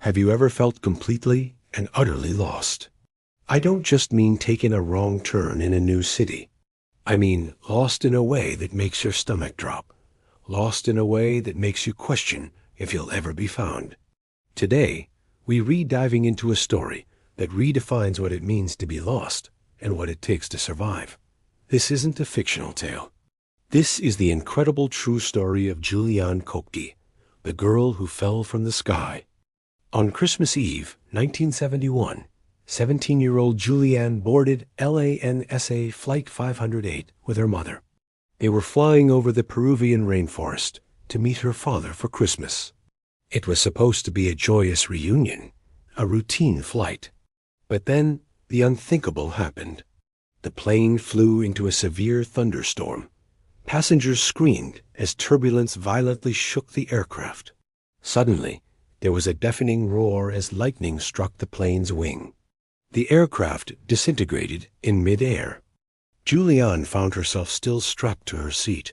Have you ever felt completely and utterly lost? I don't just mean taking a wrong turn in a new city. I mean lost in a way that makes your stomach drop. Lost in a way that makes you question if you'll ever be found. Today, we read diving into a story that redefines what it means to be lost and what it takes to survive. This isn't a fictional tale. This is the incredible true story of Juliane Koepcke, the girl who fell from the sky. On Christmas Eve, 1971, 17-year-old Juliane boarded LANSA Flight 508 with her mother. They were flying over the Peruvian rainforest to meet her father for Christmas. It was supposed to be a joyous reunion, a routine flight. But then the unthinkable happened. The plane flew into a severe thunderstorm. Passengers screamed as turbulence violently shook the aircraft. Suddenly, there was a deafening roar as lightning struck the plane's wing. The aircraft disintegrated in mid-air. Juliane found herself still strapped to her seat,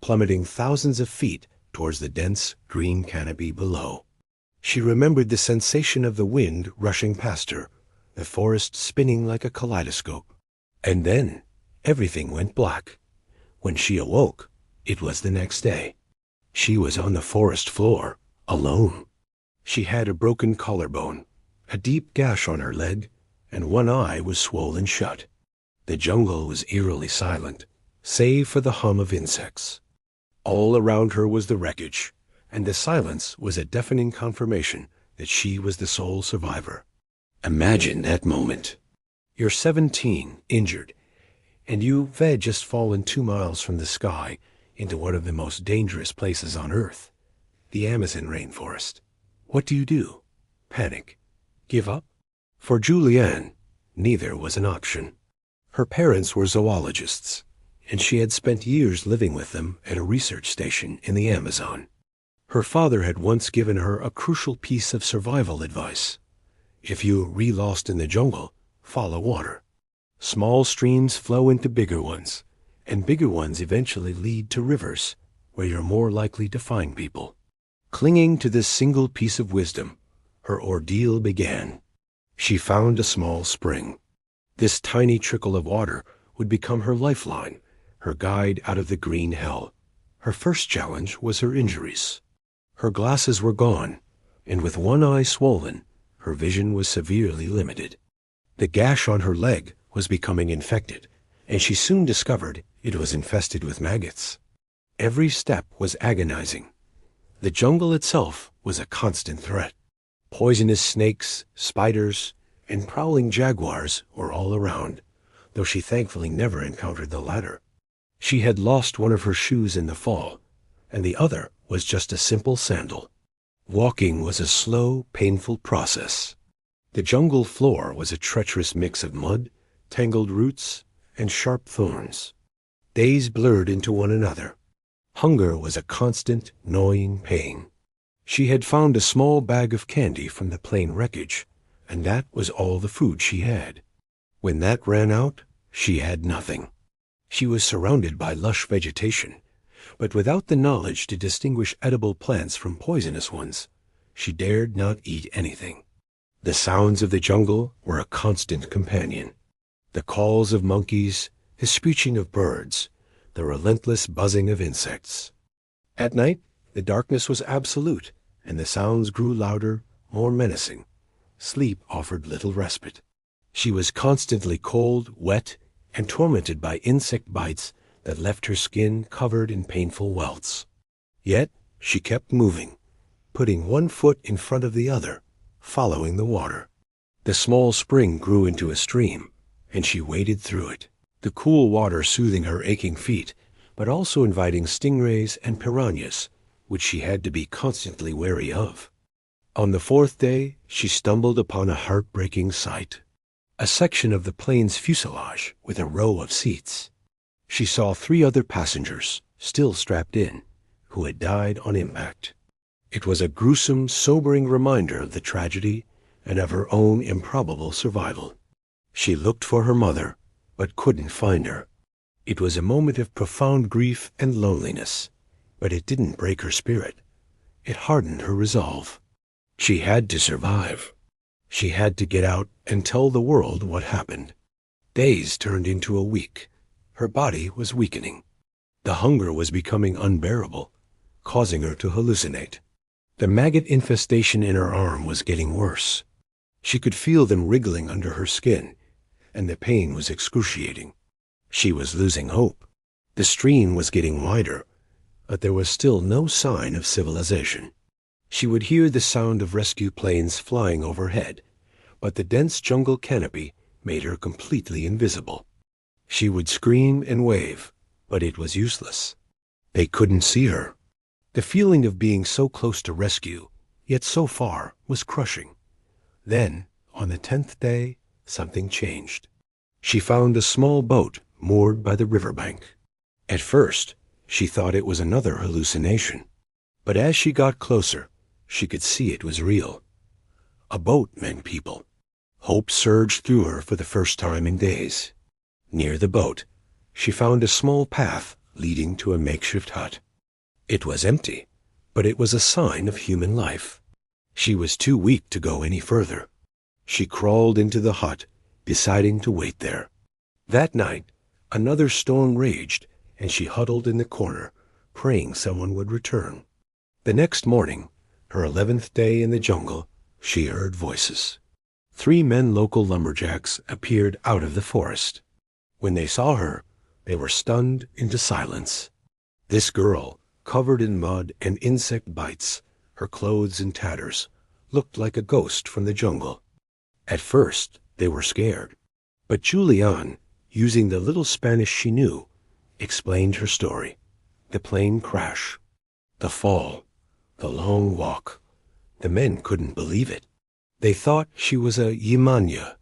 plummeting thousands of feet towards the dense green canopy below. She remembered the sensation of the wind rushing past her, the forest spinning like a kaleidoscope. And then everything went black. When she awoke, it was the next day. She was on the forest floor, alone. She had a broken collarbone, a deep gash on her leg, and one eye was swollen shut. The jungle was eerily silent, save for the hum of insects. All around her was the wreckage, and the silence was a deafening confirmation that she was the sole survivor. Imagine that moment. You're 17, injured, and you've just fallen 2 miles from the sky into one of the most dangerous places on Earth, the Amazon rainforest. What do? Panic? Give up? For Juliane, neither was an option. Her parents were zoologists, and she had spent years living with them at a research station in the Amazon. Her father had once given her a crucial piece of survival advice. If you re-lost in the jungle, follow water. Small streams flow into bigger ones, and bigger ones eventually lead to rivers, where you're more likely to find people. Clinging to this single piece of wisdom, her ordeal began. She found a small spring. This tiny trickle of water would become her lifeline, her guide out of the green hell. Her first challenge was her injuries. Her glasses were gone, and with one eye swollen, her vision was severely limited. The gash on her leg was becoming infected, and she soon discovered it was infested with maggots. Every step was agonizing. The jungle itself was a constant threat. Poisonous snakes, spiders, and prowling jaguars were all around, though she thankfully never encountered the latter. She had lost one of her shoes in the fall, and the other was just a simple sandal. Walking was a slow, painful process. The jungle floor was a treacherous mix of mud, tangled roots, and sharp thorns. Days blurred into one another. Hunger was a constant, gnawing pain. She had found a small bag of candy from the plane wreckage, and that was all the food she had. When that ran out, she had nothing. She was surrounded by lush vegetation, but without the knowledge to distinguish edible plants from poisonous ones, she dared not eat anything. The sounds of the jungle were a constant companion. The calls of monkeys, the screeching of birds, the relentless buzzing of insects. At night, the darkness was absolute, and the sounds grew louder, more menacing. Sleep offered little respite. She was constantly cold, wet, and tormented by insect bites that left her skin covered in painful welts. Yet she kept moving, putting one foot in front of the other, following the water. The small spring grew into a stream, and she waded through it, the cool water soothing her aching feet, but also inviting stingrays and piranhas, which she had to be constantly wary of. On the 4th day, she stumbled upon a heartbreaking sight. A section of the plane's fuselage with a row of seats. She saw 3 other passengers, still strapped in, who had died on impact. It was a gruesome, sobering reminder of the tragedy and of her own improbable survival. She looked for her mother, but couldn't find her. It was a moment of profound grief and loneliness, but it didn't break her spirit. It hardened her resolve. She had to survive. She had to get out and tell the world what happened. Days turned into a week. Her body was weakening. The hunger was becoming unbearable, causing her to hallucinate. The maggot infestation in her arm was getting worse. She could feel them wriggling under her skin, and the pain was excruciating. She was losing hope. The stream was getting wider, but there was still no sign of civilization. She would hear the sound of rescue planes flying overhead, but the dense jungle canopy made her completely invisible. She would scream and wave, but it was useless. They couldn't see her. The feeling of being so close to rescue, yet so far, was crushing. Then, on the 10th day, something changed. She found a small boat moored by the riverbank. At first, she thought it was another hallucination, but as she got closer, she could see it was real. A boat meant people. Hope surged through her for the first time in days. Near the boat, she found a small path leading to a makeshift hut. It was empty, but it was a sign of human life. She was too weak to go any further. She crawled into the hut, deciding to wait there. That night, another storm raged, and she huddled in the corner, praying someone would return. The next morning, her 11th day in the jungle, she heard voices. 3 men local lumberjacks appeared out of the forest. When they saw her, they were stunned into silence. This girl, covered in mud and insect bites, her clothes in tatters, looked like a ghost from the jungle. At first, they were scared, but Juliane, using the little Spanish she knew, explained her story. The plane crash, the fall, the long walk. The men couldn't believe it. They thought she was a yimanya,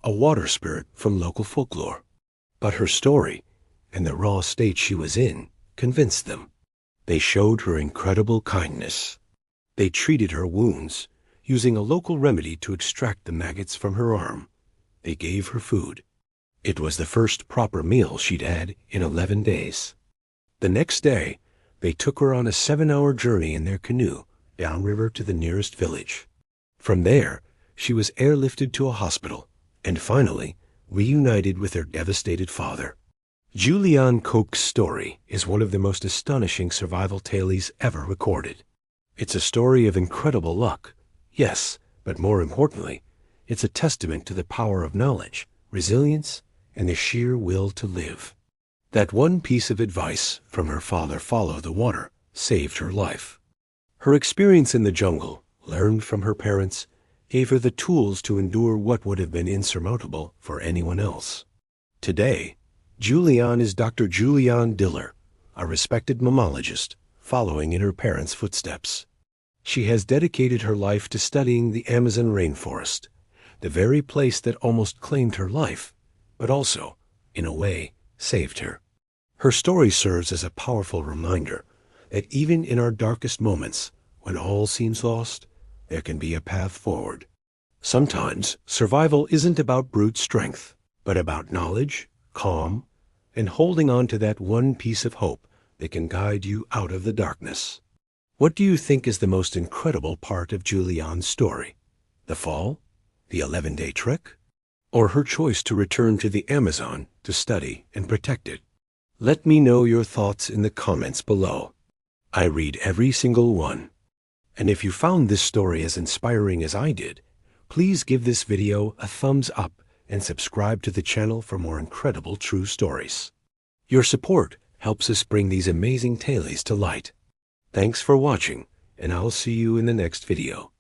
a water spirit from local folklore. But her story, and the raw state she was in, convinced them. They showed her incredible kindness. They treated her wounds, using a local remedy to extract the maggots from her arm. They gave her food. It was the first proper meal she'd had in 11 days. The next day, they took her on a 7-hour journey in their canoe downriver to the nearest village. From there, she was airlifted to a hospital and finally reunited with her devastated father. Juliane Koepcke's story is one of the most astonishing survival tales ever recorded. It's a story of incredible luck, yes, but more importantly, it's a testament to the power of knowledge, resilience, and the sheer will to live. That one piece of advice from her father, follow the water, saved her life. Her experience in the jungle, learned from her parents, gave her the tools to endure what would have been insurmountable for anyone else. Today, Juliane is Dr. Juliane Diller, a respected mammologist, following in her parents' footsteps. She has dedicated her life to studying the Amazon rainforest, the very place that almost claimed her life, but also, in a way, saved her. Her story serves as a powerful reminder that even in our darkest moments, when all seems lost, there can be a path forward. Sometimes, survival isn't about brute strength, but about knowledge, calm, and holding on to that one piece of hope that can guide you out of the darkness. What do you think is the most incredible part of Juliane's story? The fall? The 11-day trek? Or her choice to return to the Amazon to study and protect it? Let me know your thoughts in the comments below. I read every single one. And if you found this story as inspiring as I did, please give this video a thumbs up and subscribe to the channel for more incredible true stories. Your support helps us bring these amazing tales to light. Thanks for watching, and I'll see you in the next video.